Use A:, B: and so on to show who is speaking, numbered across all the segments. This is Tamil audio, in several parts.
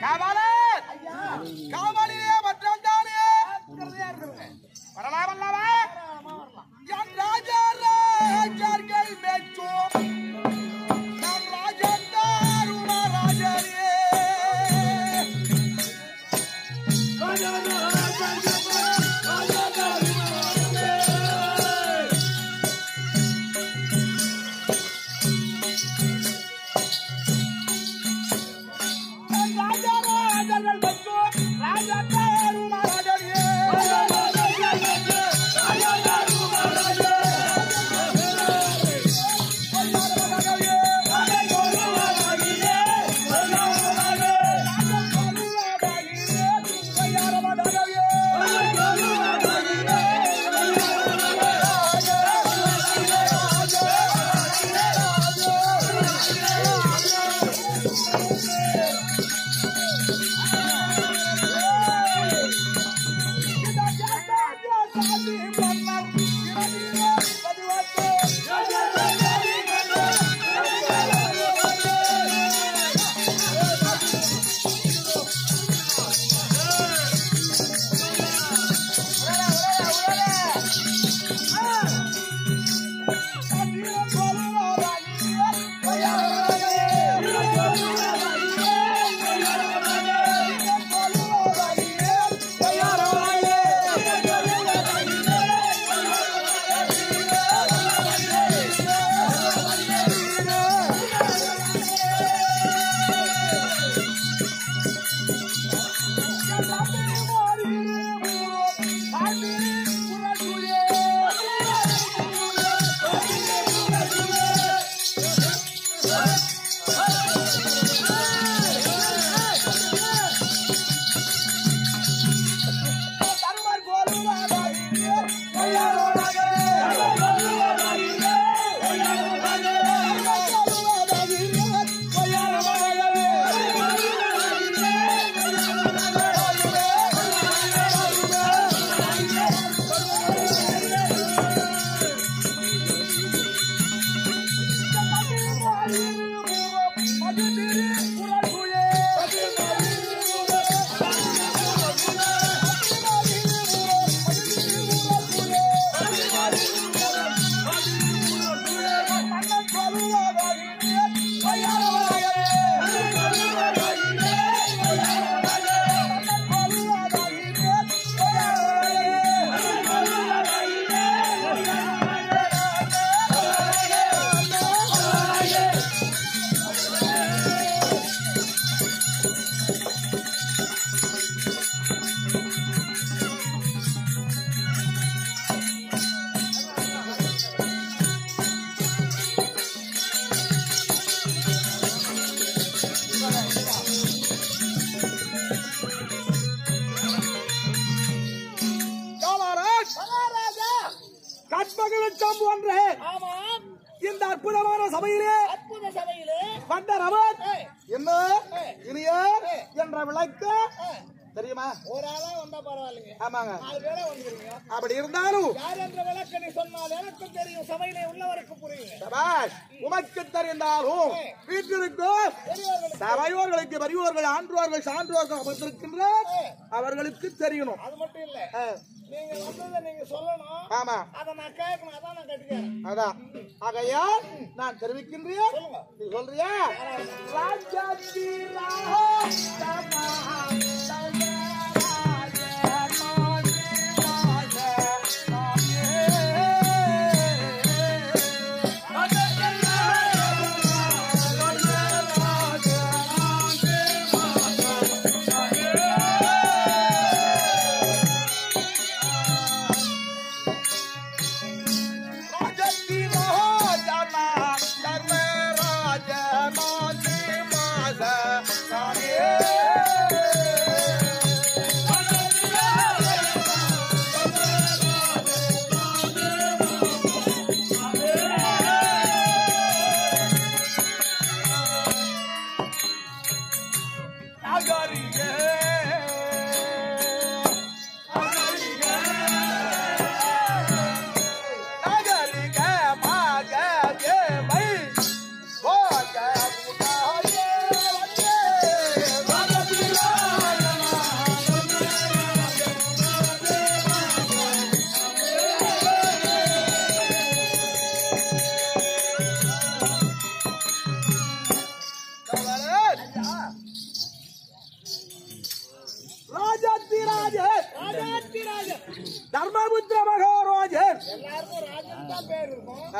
A: காவலர் காவலிலே மற்றந்தானே வரலாமல்லவா என் ராஜா ராஜர்கள் மேச்சோம் நம் ராஜந்தார் ராஜரே இந்த அற்புதமான சபையிலே வந்த ரமன் என்ன இனியர் என்ற விளக்கு தெரியுமா?
B: ஒரு ஆளா வந்தா பரவாயில்லைங்க.
A: ஆமாங்க,
B: 4 பேரா வந்துருங்க.
A: அப்படி இருந்தாலும்
B: யார் என்ற விளக்கு நீ சொன்னால் எனக்கும் தெரியும், சபையிலே உள்ளவருக்கு புரியும்.
A: சபாஷ், உமக்கு தெரிந்தாலும் வீட்டிற்கும் சபையோர்களுக்கு பெரியோர்கள் ஆன்றோர்கள் சான்றோர்கள் அமர்ந்திருக்கின்ற அவர்களுக்கு தெரியணும்.
B: அது மட்டும் இல்ல, நீங்க வந்ததை நீங்க சொல்லணும்.
A: ஆமா,
B: அதை நான் கேட்கணும். அதான் நான் கட்டுக்கிறேன்.
A: அதான் ஆகையா நான் தெரிவிக்கின்றேன். நீ சொல்றியா?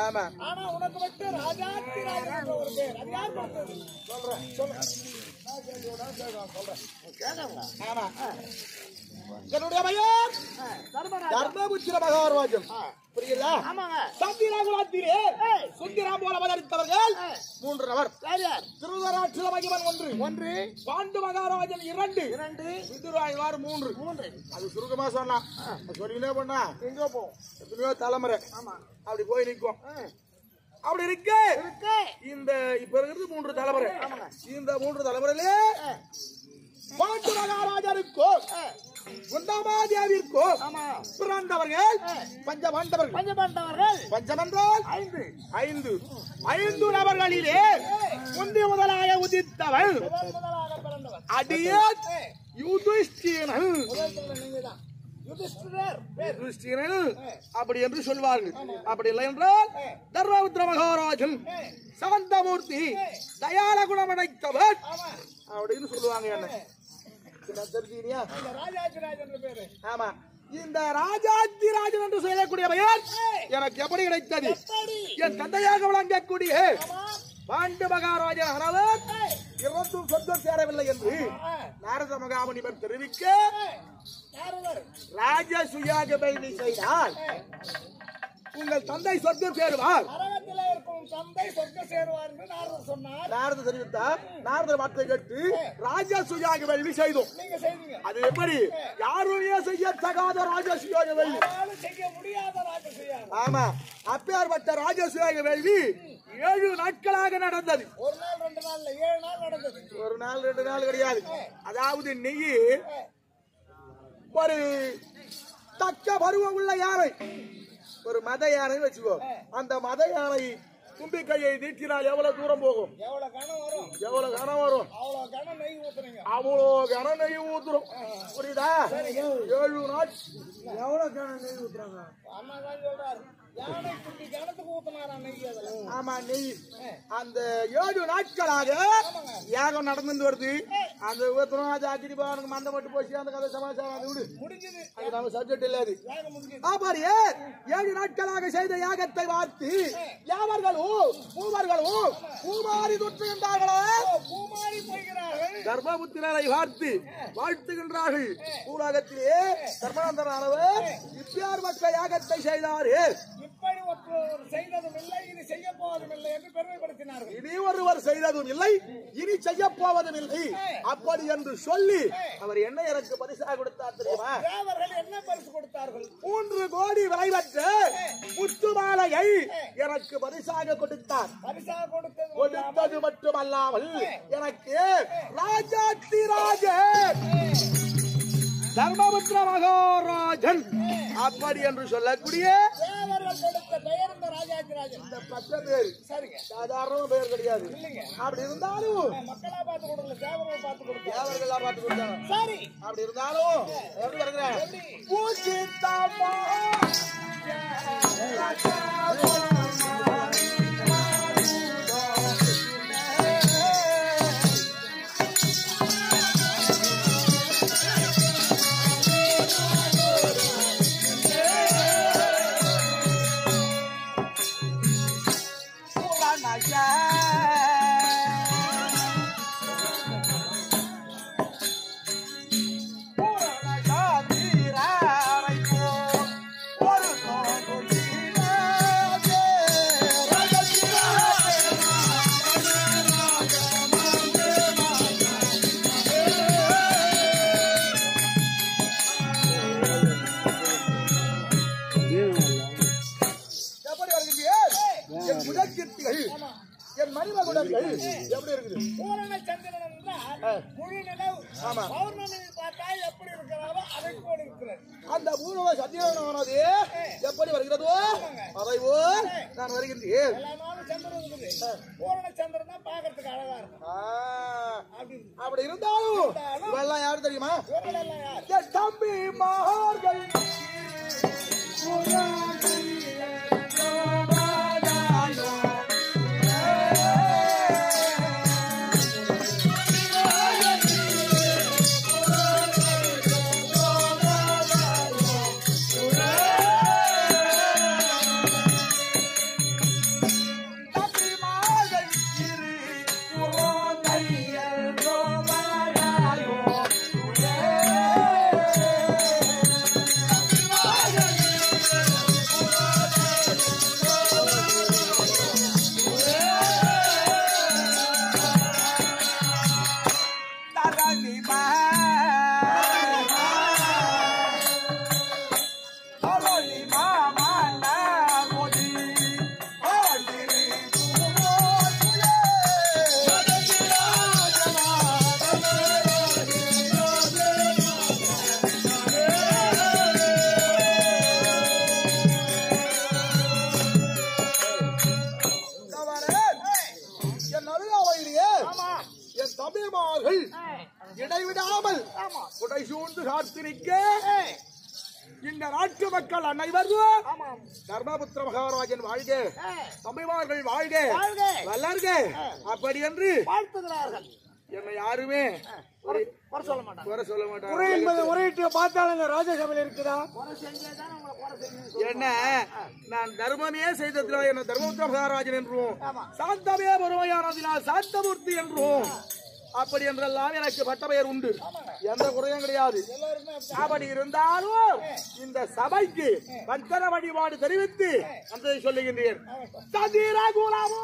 A: ஆமா.
B: ஆனா உனக்கு மட்டும் ராஜாத்தி ராஜன் என்ற ஒரு பேர். அது யார் கொடுத்தது? சொல்றேன்.
A: ஆமா. என்னுடைய பெயர்
B: தர்மராஜா.
A: தர்மபுத்திர மகாராஜன். புரியுதா?
B: ஆமாங்க.
A: சத்தியராகுலத்திலே சுந்தரம் போல அவதரித்தவர்கள் 3 நபர்.
B: யார்?
A: திருதராட்சத மகிமன் 1, பாண்டு மகாராஜன் 2, விதுராழ்வார் 3. அது சுருக்கமா சொன்னா சொல்லினே பண்ணா
B: எங்க போ?
A: எத்தனையோ தலைமுறை
B: ஆமா.
A: அப்படி போய் நிற்கும். அப்படி இருக்கு இந்த இப்ப இருக்கிறது 3 தலைமுறை. இந்த 3 தலைமுறையிலே பாண்டு மகாராஜருக்கும் குந்தமாதேவிற்கும் பிறந்தவர்கள் பஞ்சபாண்டவர்கள். பஞ்சமென்றால் 5 நபர்களிலே முதலாக உதித்தவள் அடியே யுதிஷ்டிரன். அப்படி என்று சொல்வார்கள். அப்படி இல்லை என்றால் தர்மபுத்திர மகாராஜன் சாந்தமூர்த்தி தயால குணமடைத்தவர் அப்படின்னு சொல்லுவாங்க. என்ன தெரிஞ்சுக்கிறியா? ஆமா. இந்த ராஜாதிராஜன் என்று சொல்லக்கூடிய பெயர் எனக்கு எப்படி கிடைத்தது? என் தந்தையாக விளங்கக்கூடிய பாண்டு மகாராஜன் அனவர் இறந்தும் சொந்தம் சேரவில்லை என்று நாரத மகாமுனிவர் தெரிவிக்க ராஜசுயாக வேள்வி செய்தால் உங்கள் தந்தை சொர்க்கம் சேருவார். நாரத தெரிவித்தார். நாரதர் வார்த்தை கேட்டு ராஜசுயாக வேள்வி செய்தோம். அது எப்படி? யாருமே செய்யத்தகாத ராஜசுயாக வேள்வி. ஆமா. அப்பேற்பட்ட ராஜசுயாக வேள்வி 7 நாட்களாக நடந்தது.
B: ஒரு நாள் 2 நாள்ல 7 நாள் நடந்தது.
A: ஒரு நாள் 2 நாள் கிடையாது. அதாவது நெய் ஒரு தக்க பருவம் உள்ள யானை, ஒரு மத யானை வச்சுக்கோ. அந்த மத யானை தும்பி கையை நீட்டினால் எவ்வளவு தூரம் போகும்?
B: எவ்வளவு கணம் வரும்?
A: எவ்வளவு கணம் வரும்?
B: அவ்வளவு கணம் நெய் ஊத்துறீங்க.
A: அவ்வளோ கணம் நெய் ஊத்துறோம். புரியுதா? 7 நாள் எவ்வளவு கணம் நெய் ஊத்துறாங்க?
B: அண்ணா தான் சொல்றாரு. யானை குட்டி கணத்துக்கு ஊத்துனாரா நெய்? அதுல
A: ஆமா நெய். அந்த 7 நாட்களாக யாகம் நடந்து வருது. அந்த ஊத்துறோம். அது அக்கினி பகவானுக்கு மண்டை போட்டு போச்சு. அந்த கதை சமாச்சாரம் அது விடு.
B: முடிஞ்சது.
A: அது நம்ம சப்ஜெக்ட் இல்லாது.
B: யாகம் முடிஞ்சது.
A: ஆமாரியே 7 நாட்களாக செய்த யாகத்தை பார்த்து யாவர்களும் மூவர்களும் பூமாரி தொற்றுகின்றார்களே.
B: பூமாரி போகிறார்கள்.
A: தர்மபுத்திரரை பார்த்து வாழ்த்துகின்றார்கள். பூலோகத்திலே தர்மாந்தரானவர் இப்பயார் மற்ற யாகத்தை செய்தாரு.
B: இப்படி ஒருவர் செய்ததும் இல்லை, இனி செய்ய போவதும் இல்லை என்று பெருமைப்படுத்தினார்கள்.
A: இனி ஒருவர் செய்ததும் இல்லை, இனி செய்ய போவதும் இல்லை. அப்படி என்று சொல்லி அவர் என்ன எனக்கு பரிசாக கொடுத்தார் தெரியுமா?
B: தேவர்கள் என்ன பரிசு கொடுத்தார்கள்?
A: 3 கோடி விலை பெற்ற முத்துமாலையை எனக்கு பரிசாக கொடுத்தார்.
B: பரிசாக
A: கொடுத்தது மட்டுமல்லாமல் எனக்கு ராஜாதிராஜ தர்மபுத்திர மகாராஜன் அப்படி என்று சொல்லக்கூடிய
B: தேவர்கள் கொடுத்த பெயர் இந்த ராஜாதிராஜன்.
A: இந்த பச்சை பேர்
B: சரிங்க,
A: சாதாரண பேர் கிடையாது.
B: இல்லைங்க.
A: அப்படி இருந்தாலும்
B: மக்களா பார்த்து கொடுக்கல, தேவர்கள் பார்த்து கொடுத்தாங்க.
A: தேவர்களா பார்த்து கொடுத்தாங்க.
B: சரி,
A: அப்படி இருந்தாலும் எப்படி வருகிறேன்? பூஜித்தம்மா என் மனித குணங்கள் எப்படி இருக்குது?
B: பூரண சந்திரன் என்றால் முழு நிலவு. பௌர்ணமி பார்த்தா எப்படி இருக்கிறாரோ அதை போல இருக்கிறது.
A: அந்த பூரண சந்திரனானது எப்படி வருகிறதோ அதை போல் நான் வருகின்றேன்.
B: எல்லா நாளும் சந்திரன் இருக்குது. பூரண சந்திரன் தான் பார்க்கறதுக்கு அழகா இருக்கும்.
A: அப்படி இருந்தாலும் இவெல்லாம் யாரு தெரியுமா?
B: இவர்களெல்லாம் யார்?
A: தம்பி மகார்கள் என் தம்பிமார்கள் இடைவிடாமல்
B: ஆமா
A: உடை சூழ்ந்து காத்திருக்க இந்த நாட்டு மக்கள் அனைவரும்
B: ஆமாம்
A: தர்மபுத்திர மகாராஜன் வாழ்க, தம்பிமார்கள் வாழ்க,
B: வாழ்க,
A: வளர்க அப்படி என்று
B: வாழ்த்துகிறார்கள்.
A: என்னை யாருமே
B: குறை சொல்ல மாட்டாங்க.
A: குறை சொல்ல மாட்டாங்க.
B: குறை என்பது முறையிட்டு பார்த்தாலும் ராஜசபையில் இருக்குதா? குறை செஞ்சேதான் உங்களை குறை செஞ்சு
A: என்ன நான் தர்மமே செய்ததில் என்ன தர்மபுத்திர மகாராஜன் என்றும்
B: ஆமா.
A: சாந்தமே பொறுமையானதினால் சாந்தமூர்த்தி என்றும் அப்படி என்றெல்லாம் எனக்கு பட்ட பெயர் உண்டு. எந்த குறையும் கிடையாது. அப்படி இருந்தாலும் இந்த சபைக்கு பஞ்சர வழிபாடு தெரிவித்து அந்த சொல்லுகின்றேன். சதிர குலமோ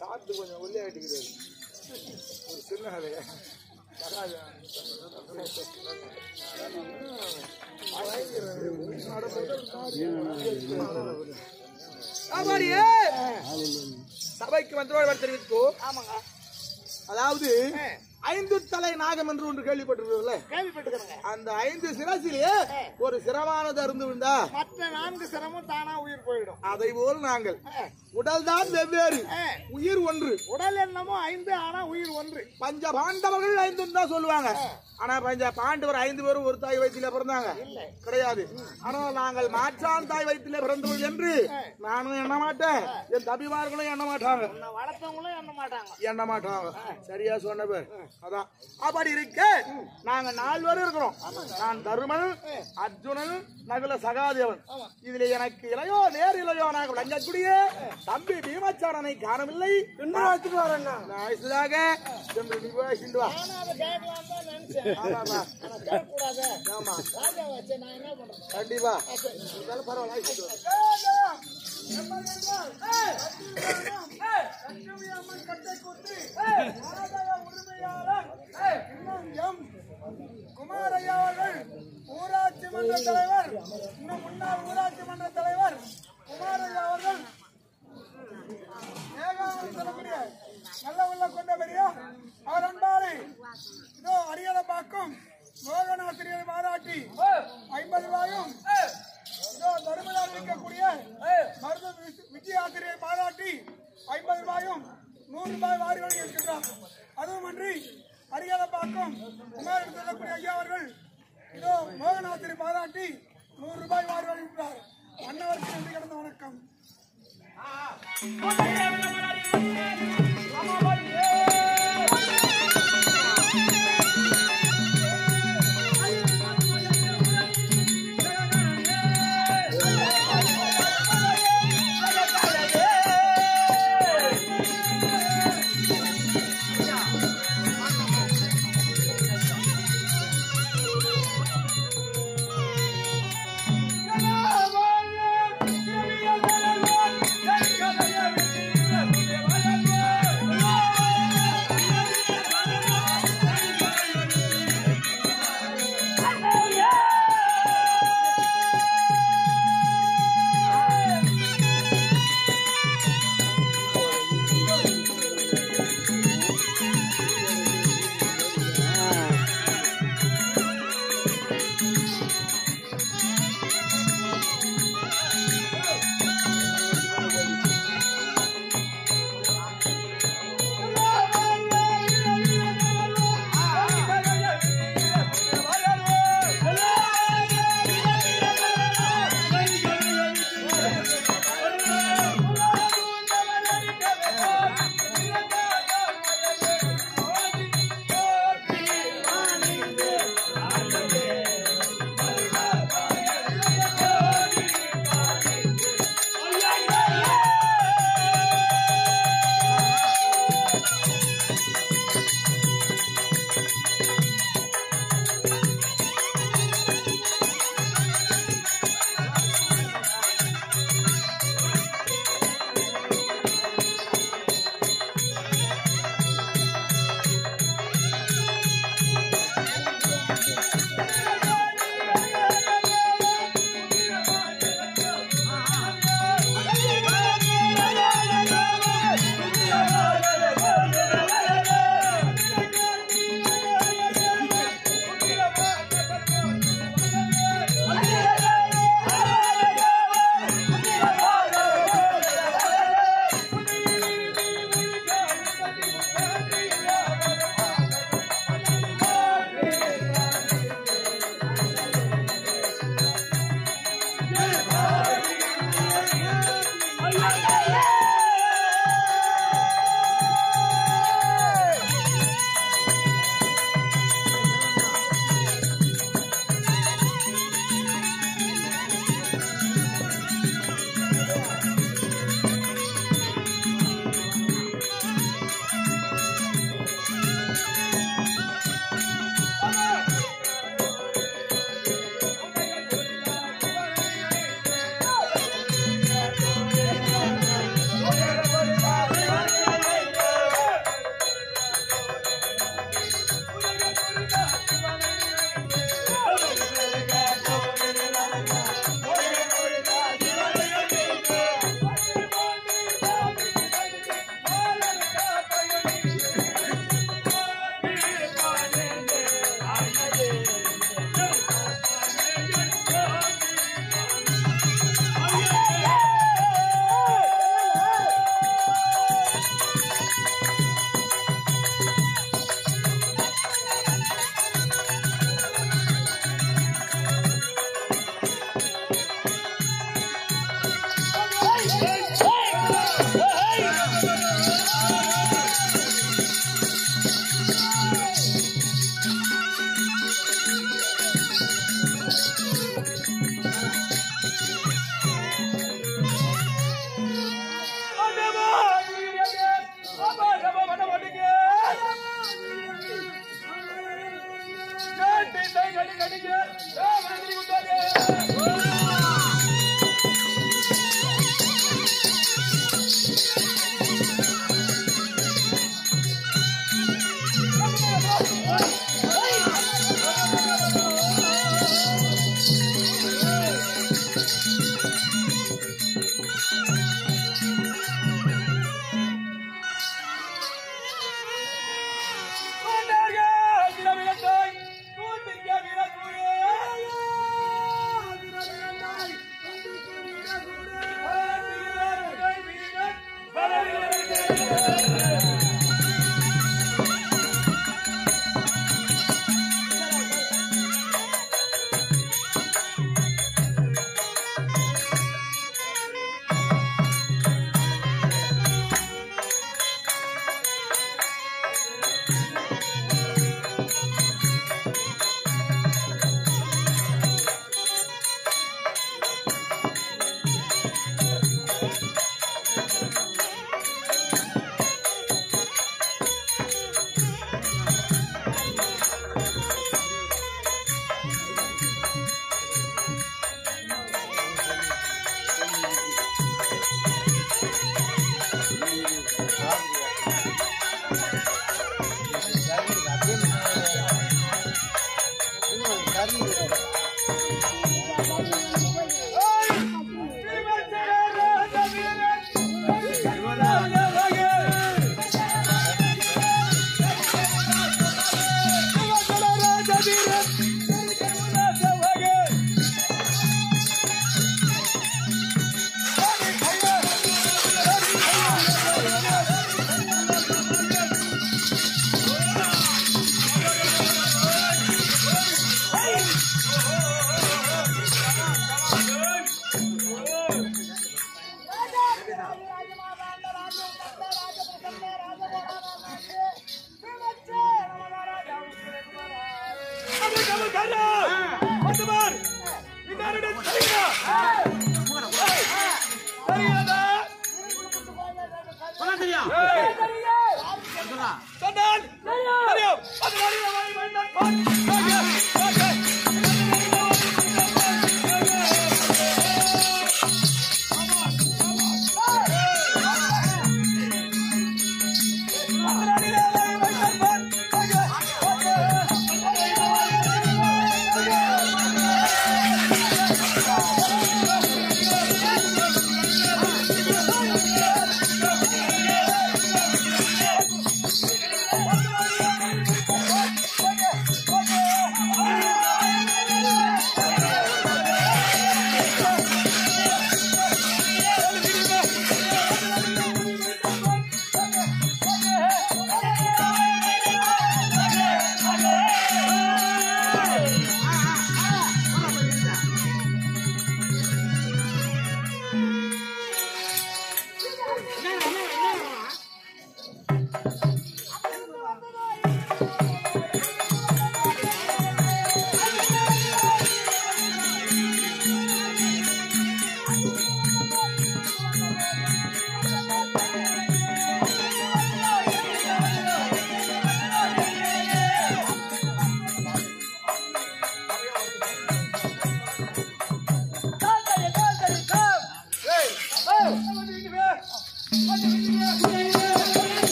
A: சாப்பிட்டு கொஞ்சம் ஒல்லி ஆகிட்டுக்கிறாரு. ஒரு சின்ன சபைக்கு வந்தவர் தெரிவித்தோ. அதாவது 5 தலை நாகம் என்று ஒன்று கேள்விப்பட்டிருக்கீங்களே? அந்த 5 சிரசிலே ஒரு சிரமானது அருந்து விழுந்தா
B: மற்ற 4 சிரமும் தானா உயிர் போயிடும்.
A: அதை போல் நாங்கள் உடல் தான் வெவ்வேறு, உயிர் ஒன்று.
B: உடல் என்னமோ 5 ஆனா உயிர் ஒன்று.
A: பஞ்ச பாண்டவர்கள் 5 தான் சொல்லுவாங்க. ஆனா பஞ்ச பாண்டவர் 5 பேரும் ஒரு தாய் வயிற்றில பிறந்தாங்க கிடையாது. ஆனா நாங்கள் மாற்றான் தாய் வயிற்றில பிறந்தவர்கள் என்று நானும் எண்ண மாட்டேன், என் தம்பிமார்களும் எண்ண மாட்டாங்க,
B: வளர்த்தவங்களும் எண்ண மாட்டாங்க.
A: சரியா சொன்ன பேர் அதான். அப்படி இருக்க நாங்க 4 பேரும் இருக்கிறோம். நான் தருமன், அர்ஜுனன், நகுல சகாதேவன். இதுல எனக்கு இளையோ நேர் இளையோ நாங்கள் விளங்கக்கூடிய தம்பி பீமச்சாரனை காணவில்லை. கண்டிப்பா பரவாயில்ல.
B: குமாரையா அவர்கள் ஊராட்சி மன்ற தலைவர், இன்னும் முன்னாள் ஊராட்சி மன்ற தலைவர் குமாரையா அவர்கள் சொல்லக்கூடிய நல்ல உள்ள கொண்ட பெரியா அவர் அன்பாரை இதோ அரியலை பார்க்கும் மோகனாசிரியரை பாராட்டி 50 ரூபாயும், இதோ தருமலால் இருக்கக்கூடிய மருத விஜய் ஆசிரியை பாராட்டி 50 ரூபாயும் 100 ரூபாய் வாரி வழங்கி இருக்கின்றார். அதுவுமன்றி அரியலை பார்க்கும் குமாரிடம் சொல்லக்கூடிய ஐயா அவர்கள் இதோ மோகனாசிரியை பாராட்டி 100 ரூபாய் வாரி வழங்கியிருக்கிறார். அன்னவருக்கு நன்றி கடந்த வணக்கம்.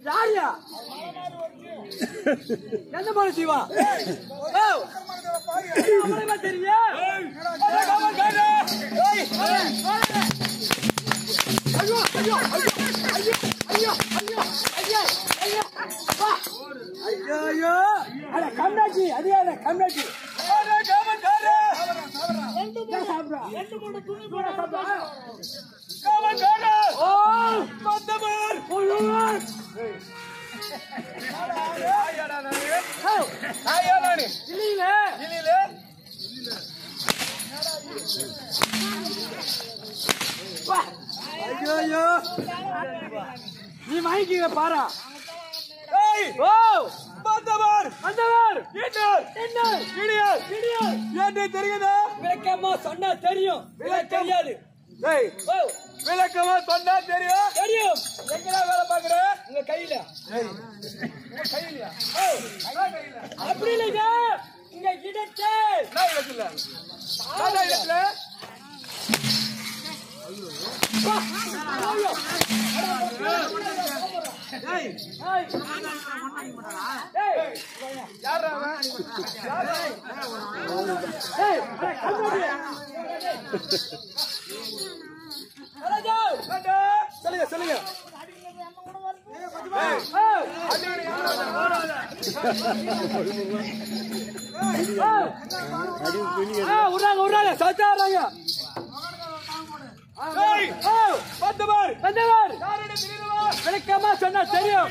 C: யாரியா என்ன போல சிவா தெரியும் ஐயோ ஐயோ ஐயோ ஐயோ ஐயோ ஐயோ ஐயோ ஐயோ ஐயோ அட கம்னாச்சி அதே அட கம்னாச்சி ஐயோ நீ வாங்கிக்க பாரா தெரியுதா விளக்கமா சொன்னா தெரியும் தெரியாது
A: விளக்கமா சொன்னா தெரியும்
C: தெரியும்
A: எங்கடா வேலை பாக்குற
C: உங்க கையில அப்படி இல்லைங்க இங்க இடத்தே
A: இடத்துல சொல்லுங்க சொல்லுங்க
C: விடுறாங்க சத்தாடுறாங்க விளக்கமா சொன்னா தெரியும்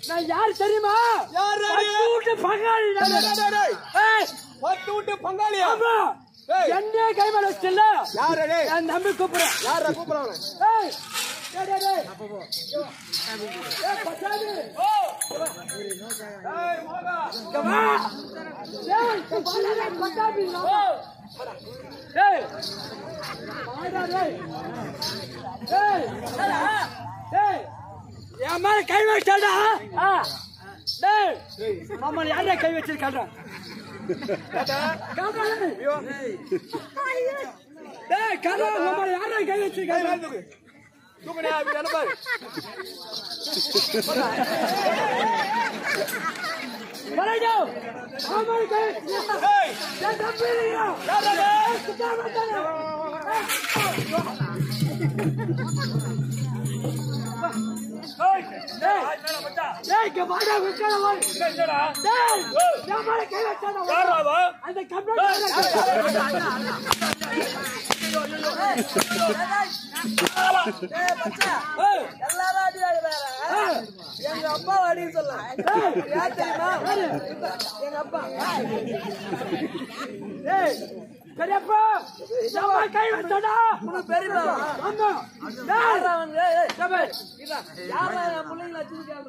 C: நான் யார் தெரியுமா
A: பங்காளி
C: என்ன கைமல வச்சில்ல யாரு என் நம்பி கூப்பிடுறேன்
A: யார கூப்பிடுறாங்க
C: என் மேல கை வச்சாடா மாமா யாரா கை வச்சிருக்காங்க யாரா கை வச்சிருக்காங்க அந்த எங்க அப்பா அடின்னு சொல்லலாம் எங்க அப்பா பெரியப்பா கை வச்சடா பெரியப்பா யாரா பிள்ளைங்கள வச்சிருக்கா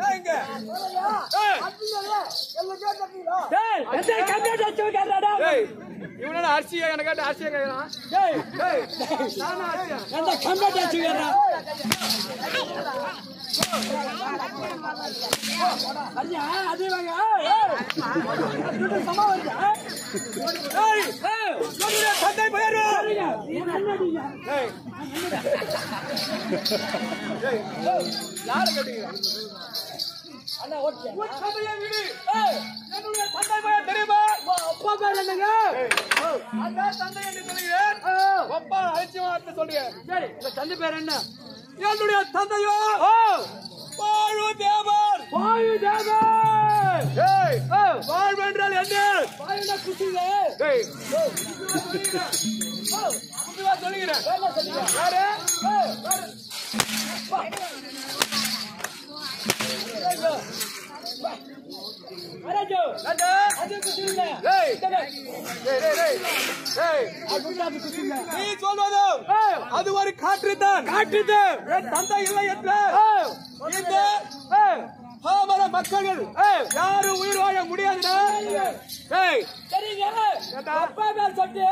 A: எங்க இவனோட அரிசியா எனக்கு கேட்ட அரிசியா கேட்கறான் தந்தை பெயர் யாரு கேட்டீங்க என்னுடைய தந்தை பெயர் தெரியுமா அப்பா பேர் என்னங்க அந்த தந்தை என்று சொல்லுகிறேன் அப்பா அழைச்சி சொல்றேன் சரி இந்த தந்தை பேர் என்ன என்னுடைய தந்தையோ வாழு தேவர் வாயு தேவர் வாழ்வு என்றால் என்ன வாயுனா குசிங்க சொல்லுகிறேன் யாரு நீ சொல்வது அது ஒரு காற்றுதான் என் தந்தை இல்லை என்று இந்த பாமர மக்கள் யாரும் உயிர் வாழ முடியாது அப்பா பேர் சொல்லி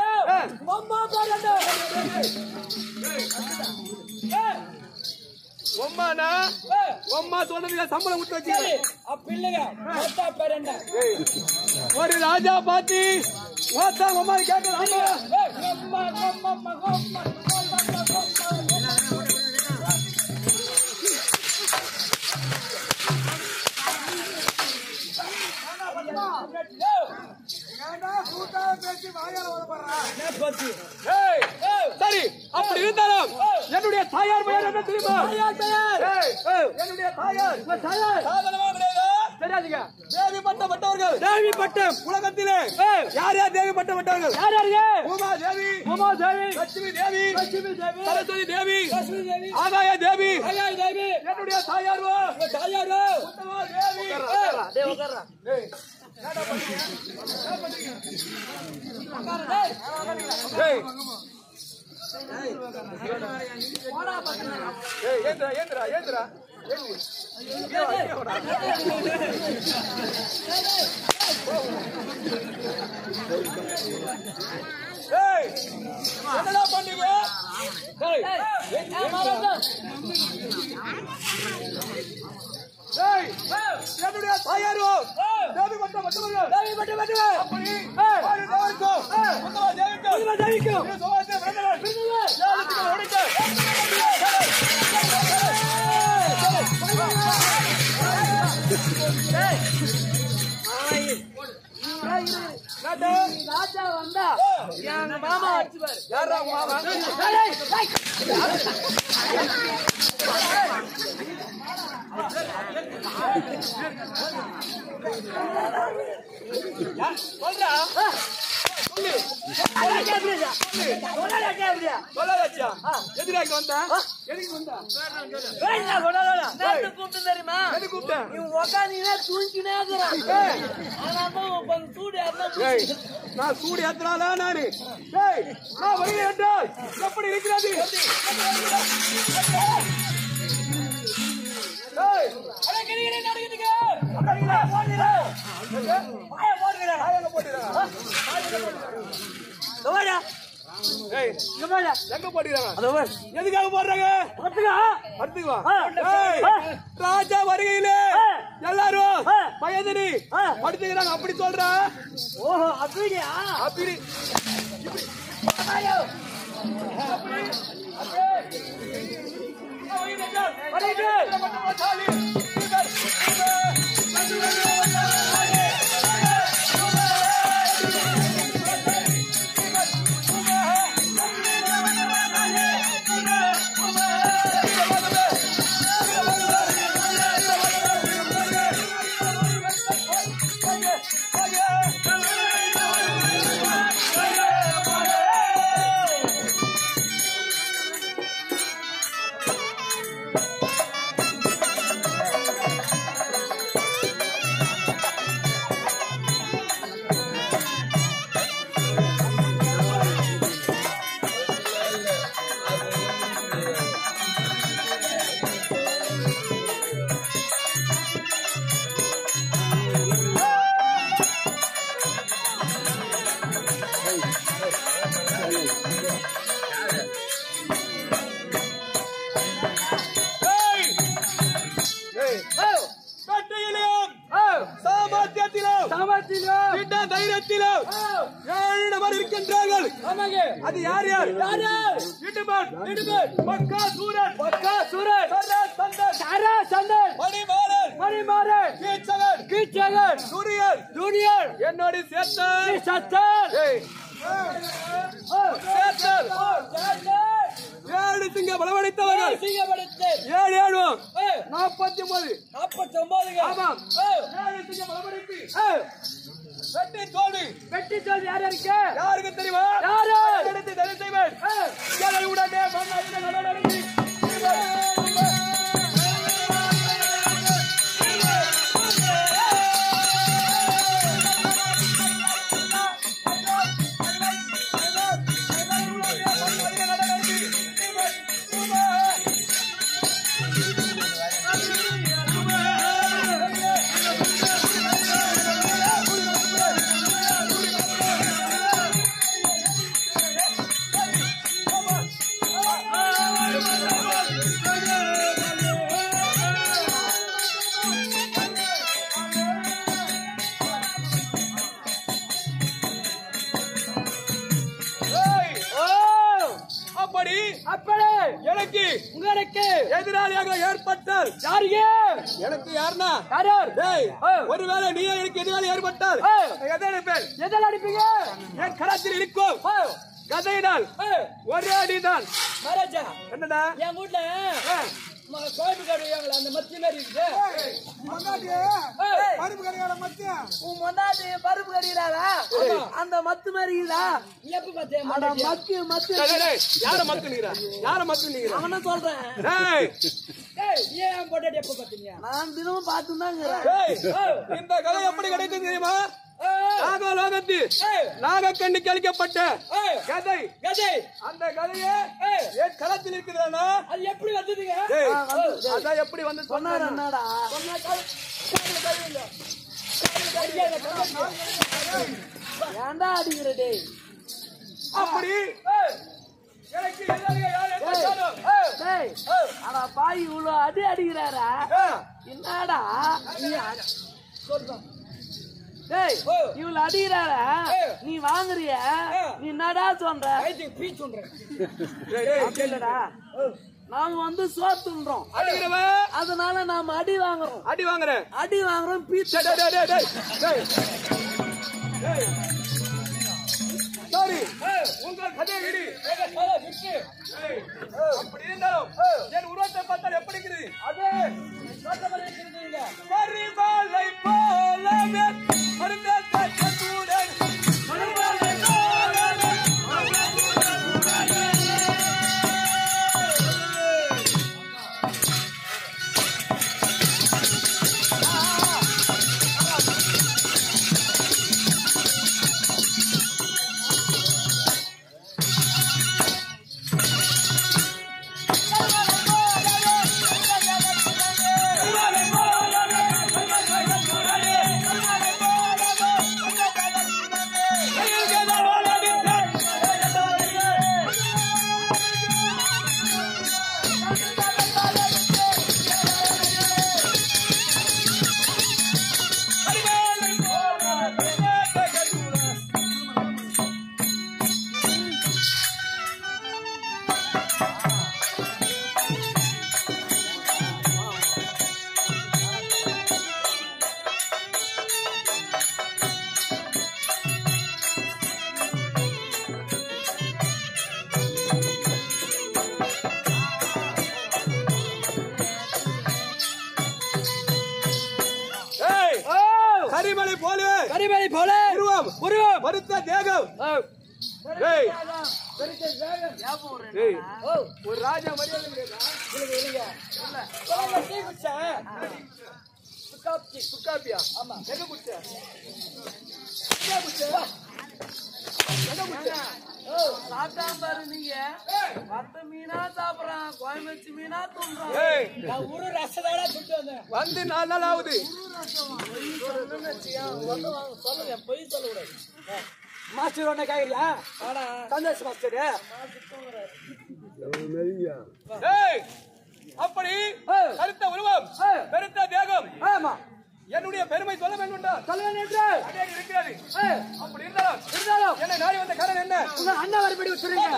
A: அம்மா பேர் ஒம்மானா ஒம்மா சொன்னதுல சம்பளம் விட்டு வச்சு பிள்ளைங்க ஒரு ராஜா பாத்தி ஒம்மா கேட்கலாம் சரி அப்படி இருந்தாலும் என்னுடைய தாயார் பெயர் என்ன தெரியுமா என்னுடைய தாயார் தெரியாதுங்க தேவி பட்டம் பட்டவர்கள் தேவி பட்டம் உலகத்திலே யார் யார் தேவி பட்டம் பட்டவர்கள் யார் யாரு உமா தேவி லட்சுமி தேவி சரஸ்வதி தேவி ஆகாய தேவி என்னுடைய தாயார் தேவி என்னடா பண்ணீங்க என்னுடைய தாயாரோ தேவி பட்டம் ராஜா வந்தா எங்க மாமா அடிச்சுவாரு யாரா மாமா நான் சூடு ஏத்துறாளா நானு நான் வருகிறேன் என்றால் எப்படி இருக்கிறது எங்க போட்டுக்கிறாங்க எதுக்காக போடுறாங்க ராஜா வருகையிலே எல்லாரும் பயதினி படுத்துக்கிறாங்க அப்படி சொல்ற ஓஹோ அப்படியா அப்படி
C: ஆமாங்க.
A: அது யார் யார்? இடுமன், பக்காசூரன், சந்தன், மணிமாறன், கீச்சகன், துரியன், என்னோட சேத்தன். ஏழு சிங்க பலவடைத்தவர்கள் 7 49. ஆமாம். 7 சிங்க பலவடைத்து வெட்டி தோல்வி யாருக்கு தெரியுமா? எடுத்து தடை செய்வேன். உடனே உங்களுக்கு எதிராளியாக ஏற்பட்டால் எனக்கு யாருன்னா ஒருவேளை நீ எனக்கு எதிராளி ஏற்பட்டால் எதை அடிப்பீங்க? என் கரத்தில் இருக்கும் கதையினால் ஒரே அடிதான். என்னடா
C: என் வீட்டுல கோயம்பு கடையாங்கள அந்த மத்தி மாதிரி இருக்குது.
B: பருப்பு கடையாள மத்திய
C: உன் மொண்டாட்டி பருப்பு கடையிறாளா? அந்த மத்து மாதிரி இருக்குதா? எப்ப பார்த்தேன்?
A: யார மத்துனீரா?
C: அவன சொல்றேன். ஏன் பொண்டாட்டி எப்ப பார்த்தீங்க? நான் தினமும் பார்த்துதான்
A: இந்த கதை எப்படி கிடைக்கும் தெரியுமா? நாகக்கண்ணுக்கு அளிக்கப்பட்ட கதை. அந்த கதையே என் களத்தில் இருக்குதுன்னா
C: அது எப்படி வந்ததுங்க?
A: அதான் எப்படி வந்து சொன்னாரு.
C: என்னடா ஏன்டா அடிக்கிற டேய்?
A: அப்படி
C: ஆனா பாய் இவ்வளவு அடி அடிக்கிறாரா? என்னடா சொல்றோம். இவ்வளவு அடிக்கிறாரா? நீ வாங்குறிய? நீ என்னடா சொல்ற? நாங்க வந்து சோத்துன்றோம், அதனால நாம அடி வாங்குறோம். அடி வாங்குறோம் பீச்சு.
A: சரி, உங்கள் கதையை விடு. அப்படி இருந்தாலும் என் உருவத்தை பார்த்தால் எப்படி இருக்குது? கரிபாலை போலவே கரிமலை போல உருவம் வருத்த தேகம். ஒரு ராஜா மரியாதை சுக்காப்பியா? ஆமா. எங்க குடிச்ச?
C: சாப்பிட்டா பாரு நீங்க. மத்த மீனா சாப்பிடறான், கோயம்பேச்சி மீனா தூங்குறான். ஒரு ரசதாடா சுட்டு வந்தேன்.
A: வந்து 4 நாள் ஆகுது.
C: சொல்லுங்க, பொய் சொல்லக்கூடாது.
A: மாஸ்டர் ஒண்ணு கேக்குறியா? சந்தோஷ் மாஸ்டர். அப்படி கருத்த உருவம், கருத்த தேகம். ஆமா. என்னுடைய பெருமை சொல்ல வேண்டும் என்றால்
C: சொல்ல வேண்டும் என்றால்
A: அநேகம் இருக்கிறது. அப்படி இருந்தாலும்
C: இருந்தாலும்
A: என்னை நாடி வந்த காரணம் என்ன?
C: உங்க அண்ணா வரும்படி சொல்லுங்க.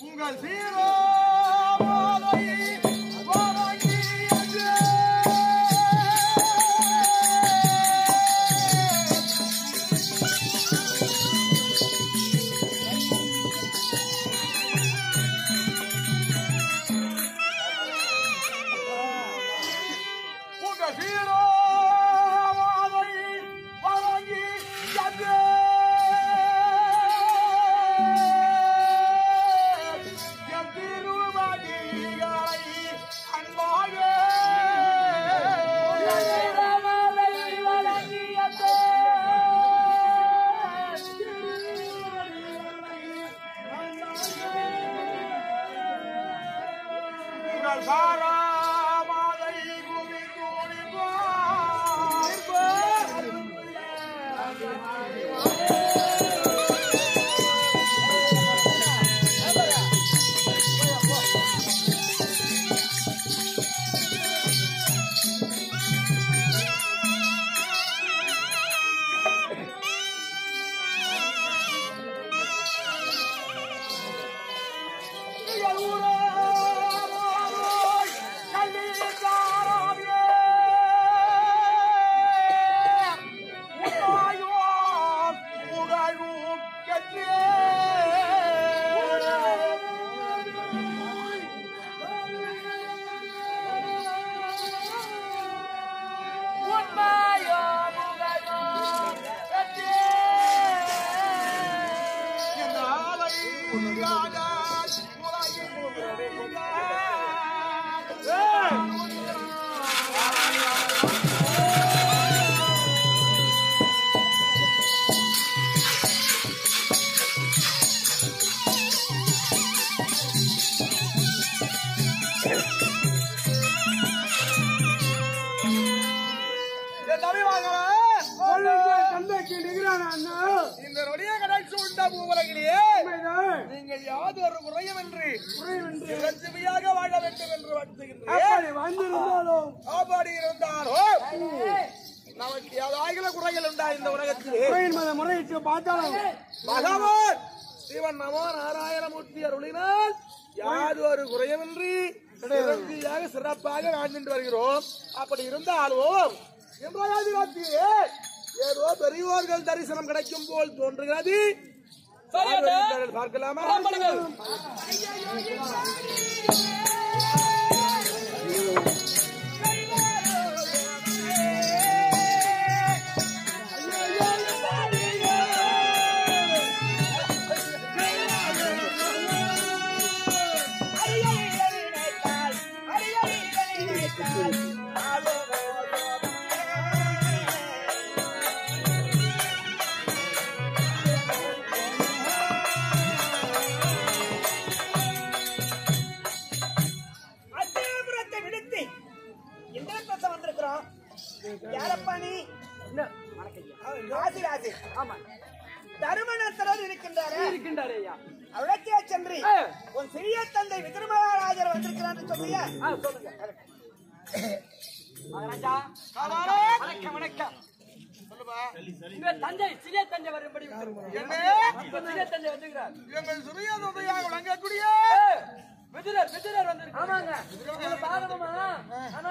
A: உங்கள் சீரோ இந்த நொடிய கடல் சூழ்ந்த பூவுலகிலேயே நீங்கள் யாது ஒரு குறையமின்றி சிரஞ்சீவியாக வாழ வேண்டும் என்று வாழ்த்துகின்றேன். அப்படி இருந்தாலும் நமக்கு ஏதாயிரம் குறைகள் உண்டா இந்த உலகத்திலே?
C: முறையிட்டு பார்த்தாலும்
A: பகவான் சிவன் நமோ நாராயணமூர்த்தி அருளினால் யாது ஒரு குறையமின்றி சிரஞ்சீவியாக சிறப்பாக வாழ்ந்து வருகிறோம். அப்படி இருந்தாலும் இன்றைய ஏதோ பெரியோர்கள் தரிசனம் கிடைக்கும் போல் தோன்றுகிறது. பார்க்கலாமா?
C: தருமணத்தரர் இருக்கின்றாரே அவ்வளக்கே சென்று உன் சிறிய தந்தை விக்ரமராஜர் வந்திருக்கிறார் சொல்லியா? சொல்லுங்க. மகாராஜா வணக்கம் வணக்கம். தந்தை சிறிய தந்தை வரும்படி சிறிய தந்தை வந்துகிறார்.
A: எங்கள் சிறிய தந்தையாக விளங்கக்கூடிய
C: விஜயர் வந்திருக்காங்க. ஆமாங்க பாகமா ஆனா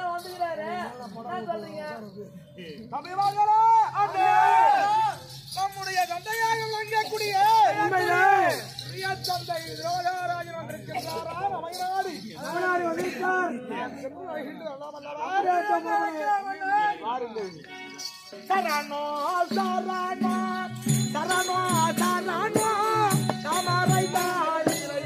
A: தமிழர்களே, அண்ணே, நம்முடைய தந்தையாக விளங்கக்கூடிய பிரிய தந்தை துரோகராஜன் வந்திருக்கின்றாரா? அமைநாடி
C: வந்திருக்கார்.
A: சரணோ சரணோ சரணோ சரணோ தாமரை தாயிலை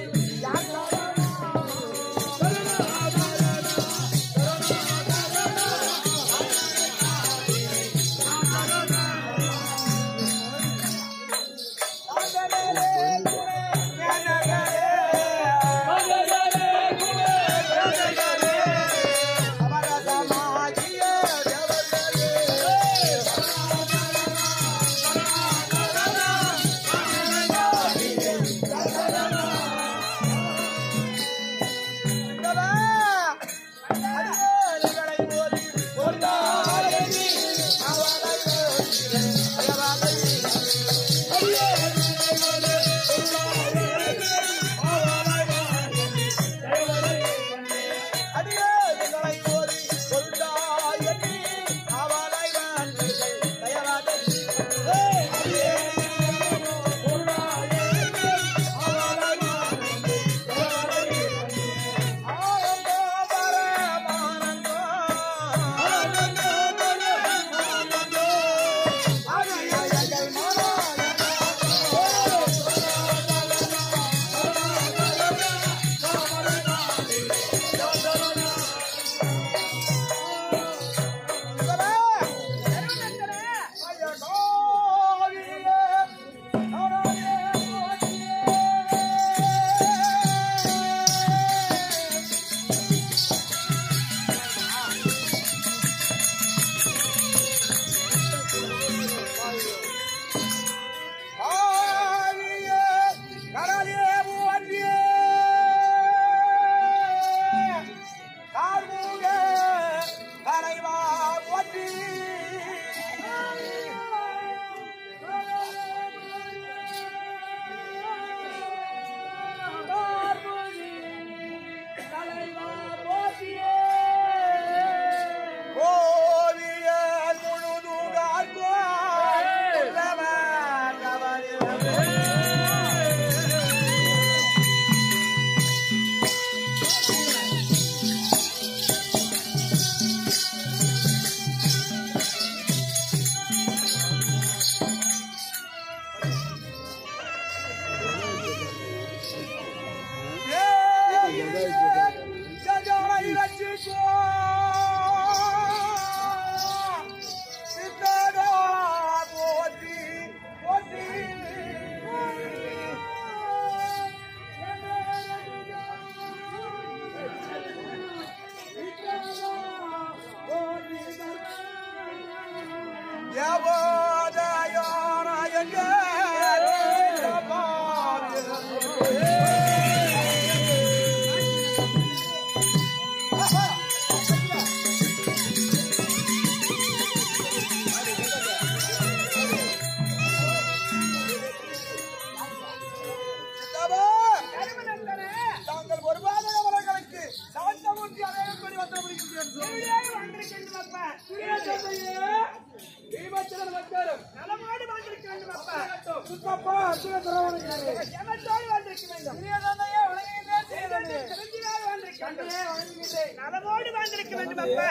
C: நலமோடு வாழ்ந்திருக்க வேண்டும் அப்பா.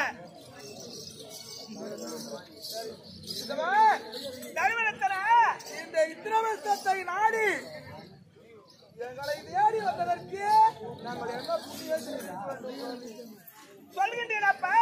A: இந்த இந்திரவசத்தை நாடி எங்களை தேடி வந்ததற்கு நாங்கள் என்ன புண்ணியம் செய்திருக்கிறோம்
C: சொல்கின்றேன் அப்பா.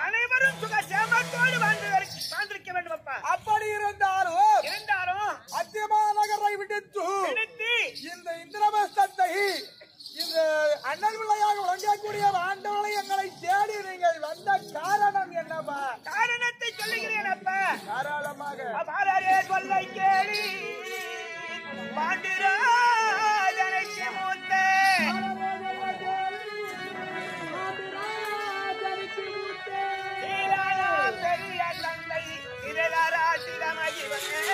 C: அனைவரும் சுக சேமத்தோடு வாழ்ந்திருக்க வேண்டும் அப்பா.
A: அப்படி இருந்தாலும் அத்தியமா நகரை விடுத்து இந்த இந்திரபஸ்தத்தை இந்த அண்ணன் பிள்ளையாக வழங்கக்கூடிய ஆண்டவர்களை எங்களை தேடி நீங்கள் வந்த காரணம் என்னப்பா?
C: காரணத்தை சொல்லுகிறேன் அப்பா.
A: தாராளமாக
C: அபாரே சொல்லை கேளி பாண்டிராஜனுக்கு மூத்த சீரானா பெரிய தந்தை இரராசிரமகிவனே.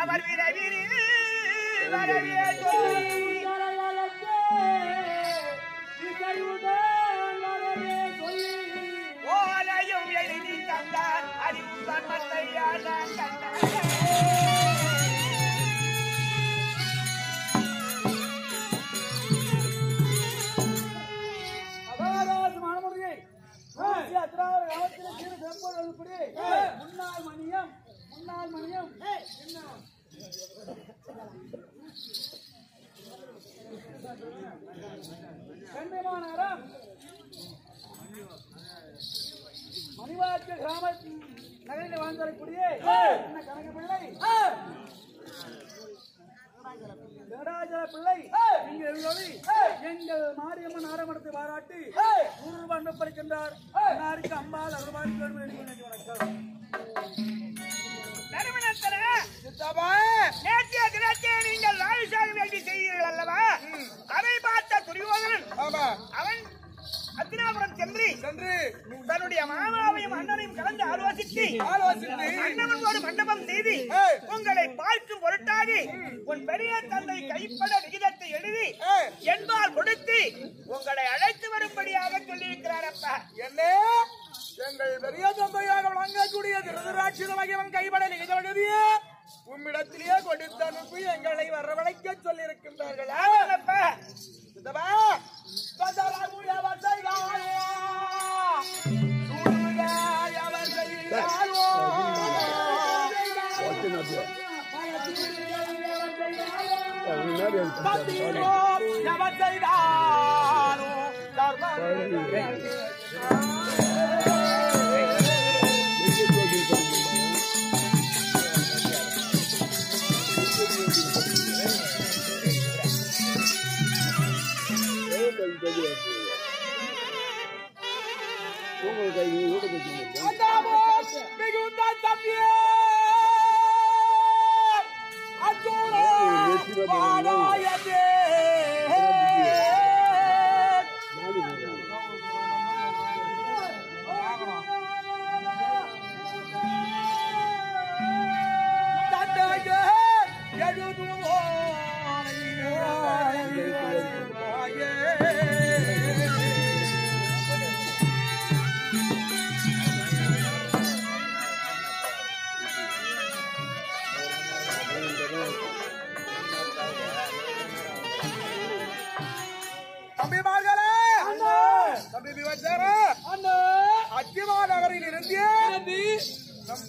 C: அவர் விரைவில் ஓலையும் எழுதி தந்தார் அறிவுதான் மத்தையாதான் கண்டார்.
B: முன்னாள் மணியம் கண்ணியமானவரம் மணிவாக்க கிராம நகரில் வாழ்ந்தக்கூடிய என்ன கணக்கு பிள்ளை ஜடாஜல பிள்ளை நீங்கள் எல்லோரும் எங்கள் மாரியம்மன் ஆரம்பத்தை பாராட்டி 100 ரூபாய் அனுப்பப்படுகின்றார். எல்லாருக்கு அம்பாள் அருள்வாய்க்கு வணக்கம்.
C: நேற்றைய தினத்தை நீங்கள் ராஜசாமி வேண்டி செய்கிறீர்கள் அல்லவா? அதை பார்த்த துரியோதனன் அவன் அத்தினாபுரம் சென்று தன்னுடைய மாமாவையும் அண்ணனையும் கலந்து ஆலோசித்து அண்ணனோடு மண்டபம் செய்து உங்களை பார்க்கும் பொருட்டாக உன் பெரிய தந்தை கைப்பட விகிதத்தை எழுதி என்பால் கொடுத்து உங்களை அழைத்து வரும்படியாக சொல்லியிருக்கிறார் அப்பா.
A: என்ன எங்கள் பெரிய தந்தையாக வழங்கக்கூடிய திருதராட்சிதமகிவன் கைப்பட விகிதம் எழுதிய உம்மிடத்திலேயே கொடுத்து அனுப்பி எங்களை வரவழைக்க சொல்லியிருக்கின்றார்கள்.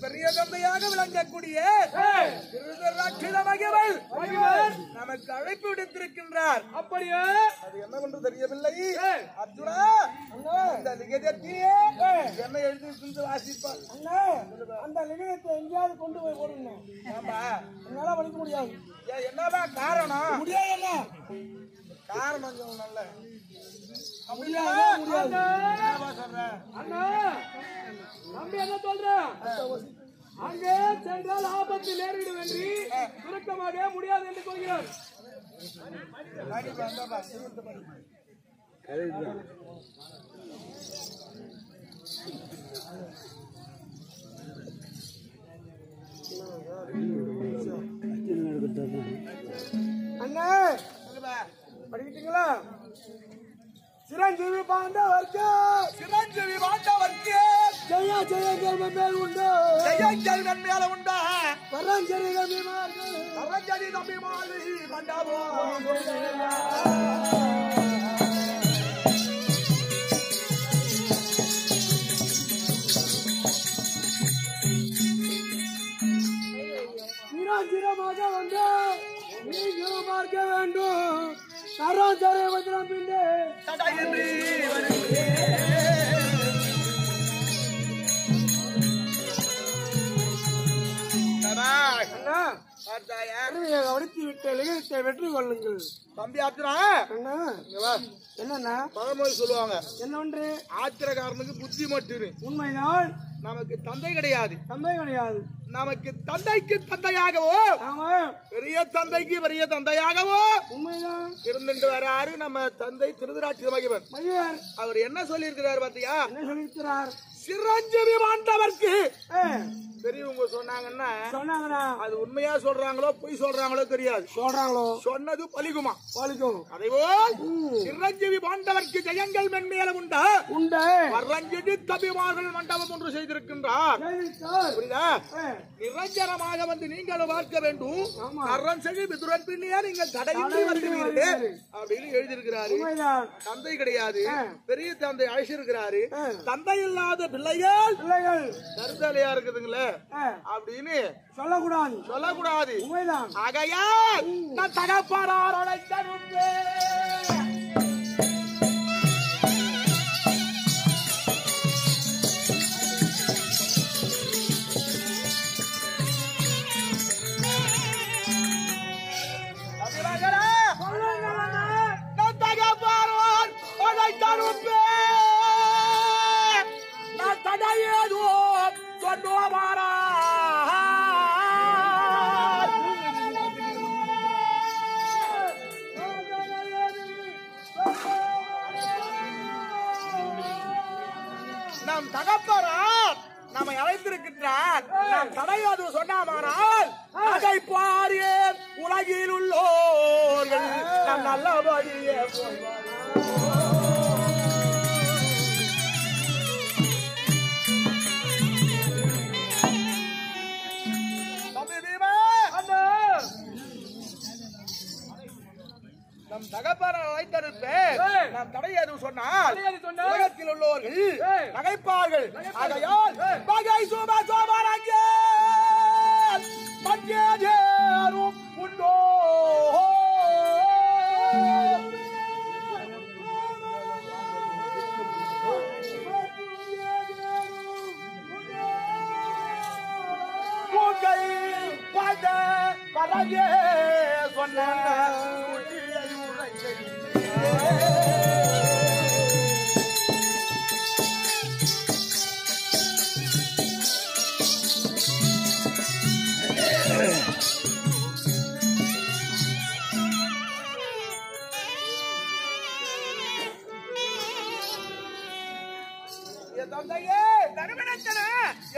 A: பெரிய தந்தையாக விளங்கக்கூடிய திருதராட்சித மகிழ்வல் நமக்கு அழைப்பு விடுத்திருக்கின்றார்.
B: அப்படியே
A: அது என்னவென்று தெரியவில்லை. அர்ஜுனா, இந்த லிங்கத்திலே என்ன எழுதி வாசிப்பார்.
B: அந்த லிங்கத்தை எங்கேயாவது கொண்டு போய் போடுங்க.
A: ஆமா,
B: என்னால படிக்க முடியாது.
A: என்னவா காரணம்?
B: முடியாது.
A: காரணம் நல்ல
B: முடியாது. அண்ணா நம்பி என்ன சொல்ற? அங்கே சென்றால் ஆபத்து நேரிடும் என்று சுருக்கமாக முடியாது என்று சொல்கிறார். அண்ணா படிக்கிட்டீங்களா? சிரஞ்சீவி பாண்டவர்க்கு ஜெய ஜெயங்கள் மேல் உண்டு.
A: ஜெயங்கள் நன்மையால உண்டா?
B: பரஞ்சரி நம்பிமார்கள்
A: பரஞ்சரி நம்பிமார்கள் மண்டபோ
B: நிரஞ்சரமாக வந்து நீங்கள் பார்க்க வேண்டும். சராசரி வஜ்ரம் பின்னே அடித்து விட்ட லிங்கத்தை வெற்றி கொள்ளுங்கள்.
A: தம்பி ஆத்திரா
B: என்னன்னா
A: பழமொழி சொல்லுவாங்க,
B: என்ன ஒன்று
A: ஆத்திரக்காரனுக்கு புத்தி மட்டும்.
B: உண்மைதான்.
A: நமக்கு தந்தை கிடையாது.
B: தந்தை கிடையாது.
A: நமக்கு தந்தைக்கு தந்தையாகவோ பெரிய தந்தைக்கு பெரிய தந்தையாகவோ
B: உண்மைதான்
A: இருந்துட்டு வராரு நம்ம தந்தை திருதராட்சி மகிவன். அவர் என்ன சொல்லி இருக்கிறார் பாத்தியா?
B: என்ன சொல்லியிருக்கிறார்?
A: சிரஞ்சீவி மாண்டவர்க்கு பெரியவங்க சொன்னாங்கன்னா அது உண்மையா சொல்றாங்களோ பொய் சொல்றாங்களோ தெரியாது.
B: சொல்றாங்களோ
A: சொன்னது பலிகுமா?
B: பலிக்கும்.
A: அதேபோல் சிரஞ்சீவி பாண்டவர்க்கு ஜெயங்கள் மென்மேலும் உண்டா?
B: உண்டு.
A: வரஞ்செடி தபிமார்கள் மண்டபம் ஒன்று செய்திருக்கின்றார். புரியுதா? நிரஞ்சனமாக வந்து நீங்கள் பார்க்க வேண்டும். அரண் செடி விதுரன் பின்னியா நீங்கள் தடையின்றி வருகிறீர்கள் அப்படின்னு எழுதியிருக்கிறாரு. தந்தை கிடையாது, பெரிய தந்தை அழைச்சிருக்கிறாரு. தந்தை இல்லாத பிள்ளைகள் கருத்தலையா இருக்குதுங்களே அப்படின்னு சொல்லக்கூடாது. ஆகையால் நான் தகப்பாரார் நம் தகப்பனார் நம்மை அழைத்திருக்கின்றார். நாம் தடையாது சொன்னாமானால் அதை பாரு உலகில் உள்ளோர்கள் நம் நல்லபடியே நம் தகப்பனார் அழைத்திருப்பேன். நாம் தடை எதுவும் சொன்னால் உலகத்தில் உள்ளவர்கள் நகைப்பார்கள். ஆகையால் பகை சோபா சோபாராங்க மத்தியேரும் உண்டோ பூக்கை பத பரகே சொன்ன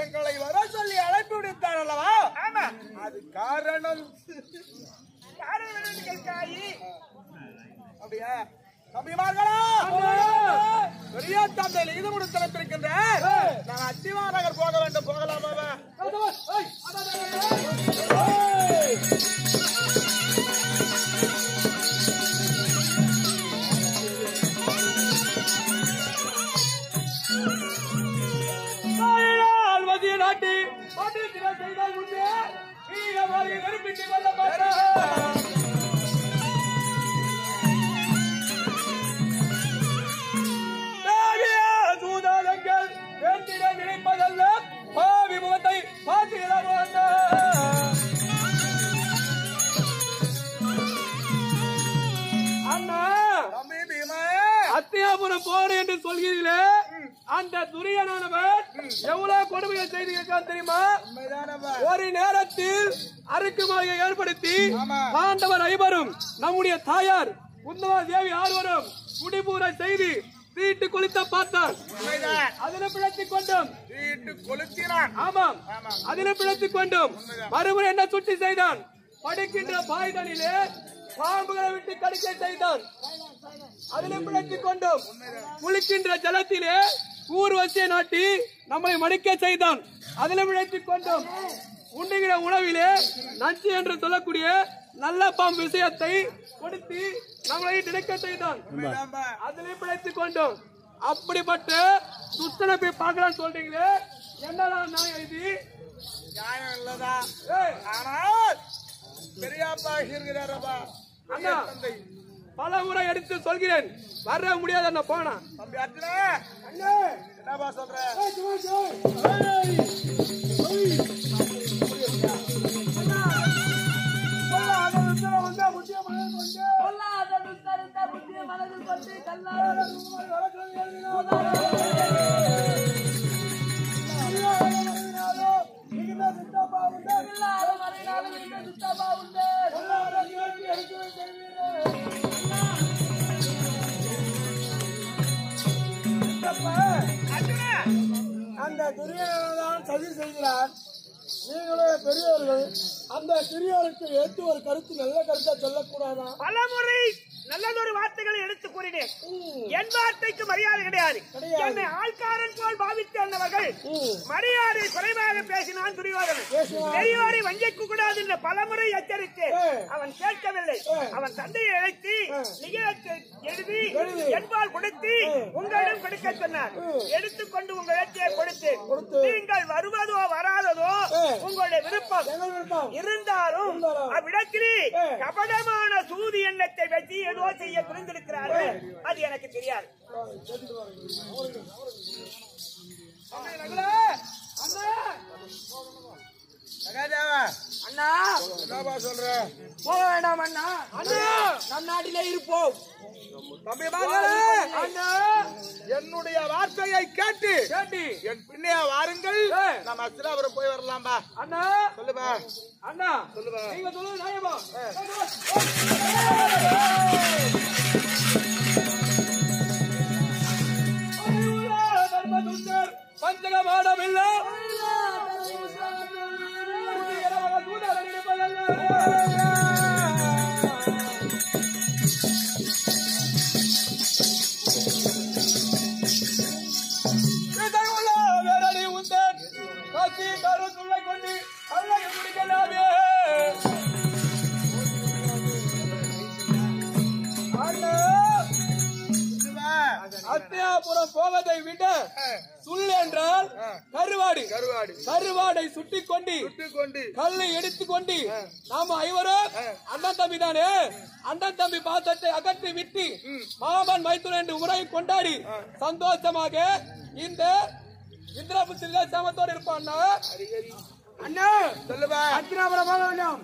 A: எங்களை வர சொல்லி அழைப்பு விடுத்தார் அல்லவா? ஆமா, அது காரணம் அப்படியா? தம்பிமார்களா, பெரிய தந்தையில் இது முடித்திருக்கின்ற நான் அத்திவாநகர் போக வேண்டும். போகலாமா? நாட்டி
B: முன்னே நீ அவரை நிரூபித்துக் கொள்ள மாட்டாய். சூதாதங்கள் வேண்டிட நினைப்பதல்ல பாவி முகத்தை பார்த்திட அண்ணா அத்தியாபுரம் போர் என்று சொல்கிறீர்களே, அந்த துரியனானவர் எவ்வளவு கொடுமைகள் செய்திருக்கான் தெரியுமா? ஒரு நேரத்தில் அறுக்குமாயை ஏற்படுத்தி பாண்டவர் ஐவரும் நம்முடைய தாயார் குந்தவா தேவி ஆர்வரும் குடிபூரை செய்து வீட்டு கொளுத்த பார்த்தார். அதில பிழைத்துக் கொண்டோம். ஆமாம், அதில பிழைத்துக் கொண்டோம். மறுமுறை என்ன சுட்டி செய்தான்? படுக்கின்ற பாய்தனிலே பாம்புகளை விட்டு கடிக்க செய்தான். அதிலே பிழைத்துக் கொண்டோம். குளிக்கின்ற ஜலத்திலே ஊர்வசியை நாட்டி நம்மை மடிக்க செய்தான். அதிலே பிழைத்துக் கொண்டோம். உண்ணுகிற உணவிலே நஞ்சு என்று சொல்லக்கூடிய நல்ல பாம்பு விஷயத்தை கொடுத்து நம்மளை நினைக்க செய்தான். அதிலே பிழைத்துக் கொண்டோம். அப்படிப்பட்ட சுத்தனை போய் பார்க்கலான்னு சொல்றீங்களே, என்னதான் நியாயம் இது? நியாயம் இல்லதா? ஆனால் பெரியாப்பா இருக்கிறாரப்பா அண்ணா, பல முறை எடுத்து சொல்கிறேன், வர முடியாது அண்ணா. போனா தம்பி அர்ஜுனா, அண்ணா என்னப்பா சொல்ற? அந்த துரியனானதான் சதி செய்கிறார். நீங்களே பெரியவர்கள், அந்த சிறியோருக்கு ஏற்று ஒரு கருத்து, நல்ல கருத்தை சொல்லக்கூடாதா? பலமுறை நல்லதொரு வார்த்தைகளை எடுத்து கூறினேன். என் வார்த்தைக்கு மரியாதை கிடையாது. என்னை ஆள்காரன் போல் பாவித்து வந்தவர்கள் மரியாதை குறைவாக பேசினான் துரியோதனன். பெரியோரை வஞ்சிக்க கூடாது என்று பலமுறை எச்சரித்து அவன் கேட்கவில்லை. அவன் தந்தையை அழைத்து நிகழ்ச்சி எழுதி என்பால் கொடுத்து உங்களிடம் கொடுக்க சொன்னார். எடுத்துக்கொண்டு உங்கள் இடத்தை கொடுத்து நீங்கள் வருவதோ வராததோ உங்களுடைய விருப்பம் இருந்தாலும் அவ்விடத்திலே கபடமான சூது எண்ணத்தை வச்சு ஏதோ செய்ய புரிந்திருக்கிறார்கள். அது எனக்கு தெரியாது. அண்ணா என்னப்பா சொல்ற? போக வேண்டாம் அண்ணா. அண்ணா நம் நாட்டிலே இருப்போம். தம்பி அண்ணா, என்னுடைய வார்த்தையை கேட்டு என் பின்னே வாருங்கள். நம்ம அஸ்தினாபுரம் போய் வரலாம்பா. அண்ணா சொல்லுப்பா. அண்ணா சொல்லுப்பா. நீங்க சொல்லுங்க நியாயமா? பஞ்சகமாடமில்லை வேறடி உந்தன் காசி கருத்துள்ளை கொண்டு அல்லை முடிக்கலாமே. அத்தியாபுரம் போவதை விட சுல் என்றால் கருவாடை சுட்டிக் கொண்டு கல்லை எடுத்துக்கொண்டு நாம ஐவரும் அண்ணன் தம்பி தானே, அண்ணன் தம்பி பாசத்தை அகற்றி விட்டு மாமன் மைத்துன என்று உரை கொண்டாடி சந்தோஷமாக இந்த இந்திரபுத்திரிகா சமத்தோடு இருப்பான். அண்ணா சொல்லுவா. அத்தினாபுரம் போக வேண்டாம்.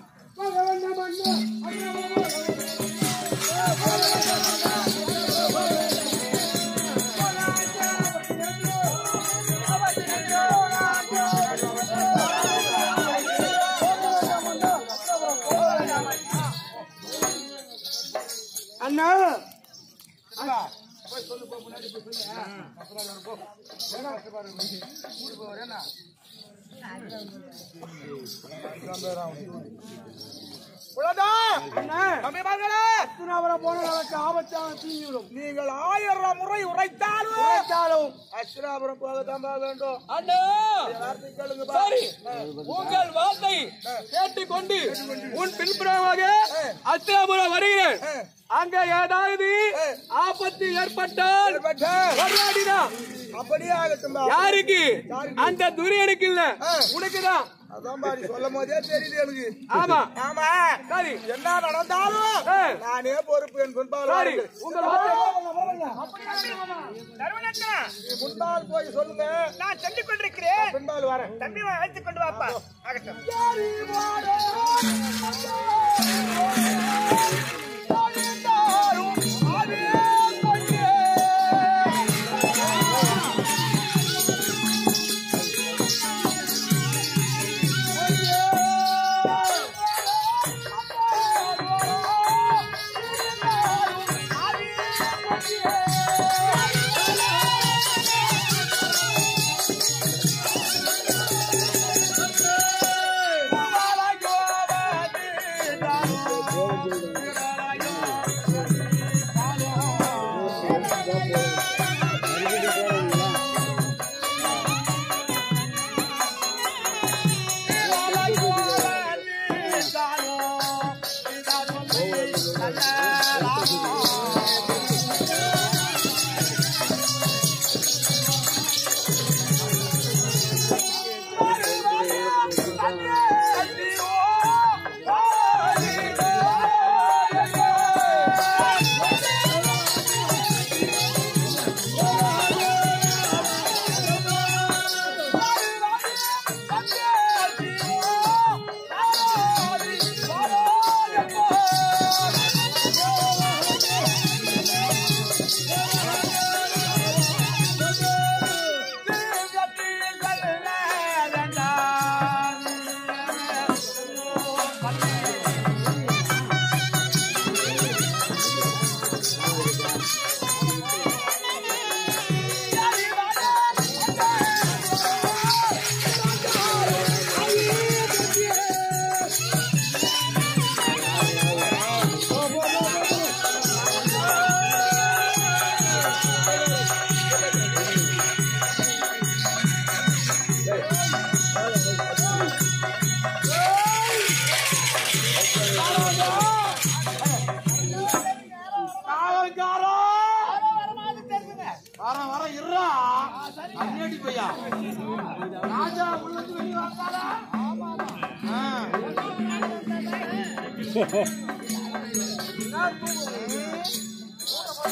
B: அண்ணா நீங்கள் 1000 முறை உரைத்தாலும் அஸ்தினாபுரம் போகத்தான் வேண்டும். உங்கள் வார்த்தை கேட்டுக்கொண்டு உன் பின்புறமாக அஸ்தினாபுரம் வருகிறேன். அங்க ஏதாவது ஆபத்து ஏற்பட்டால்
A: அப்படியே ஆகட்டும்.
D: யாருக்கு? அந்த துரியனுக்கு இல்ல, உனக்குதான்.
A: அதான் பாரு சொல்லும் போதே தெரியுது எனக்கு.
D: ஆமா
A: ஆமா
D: சரி,
A: என்ன நடந்தாலும் நானே பொறுப்பு. என் முன்பால்
D: சரி உங்கள்
A: முன்பால் போய் சொல்லுங்க.
C: நான் சென்று கொண்டிருக்கிறேன்.
A: பின்பால் வரேன்.
C: தம்பி அழைத்துக் கொண்டு வாப்பா. ஆகட்டும்.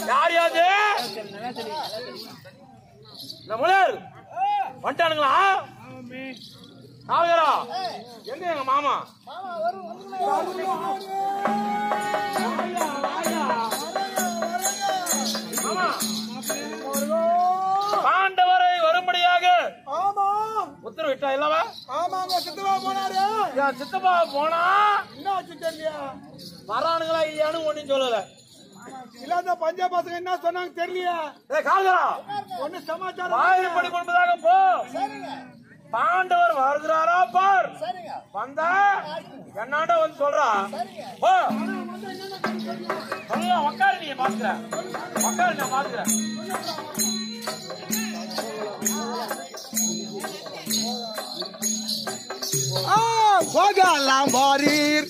D: யார் யாது நம்மளர் வந்துட்டானுங்களா? ஆகரா எங்க எங்க மாமா? பாண்டவரை வரும்படியாக உத்தரவிட்டா இல்லவா?
A: ஆமாங்க சித்தப்பா போனாரு.
D: என் சித்தப்பா போனா
A: என்ன ஆச்சு தெரியலையா?
D: வரானுங்களா இல்லையான்னு ஒண்ணும் சொல்லல.
A: இல்லாத பஞ்சா பசங்க என்ன சொன்னாங்க தெரியலையா?
D: கால்கரா
A: ஒண்ணு சமாச்சாரம்
D: வாயில்படி கொண்டதாக போ. பாண்டவர் வருகிறாரா பார். வந்தா என்னாண்ட வந்து சொல்றா. போ சொல்ல உக்காரு. நீ பாத்துக்கிற உக்காரு. நான் பாத்துக்கிறேன்.
A: போகலாம் வாரீர்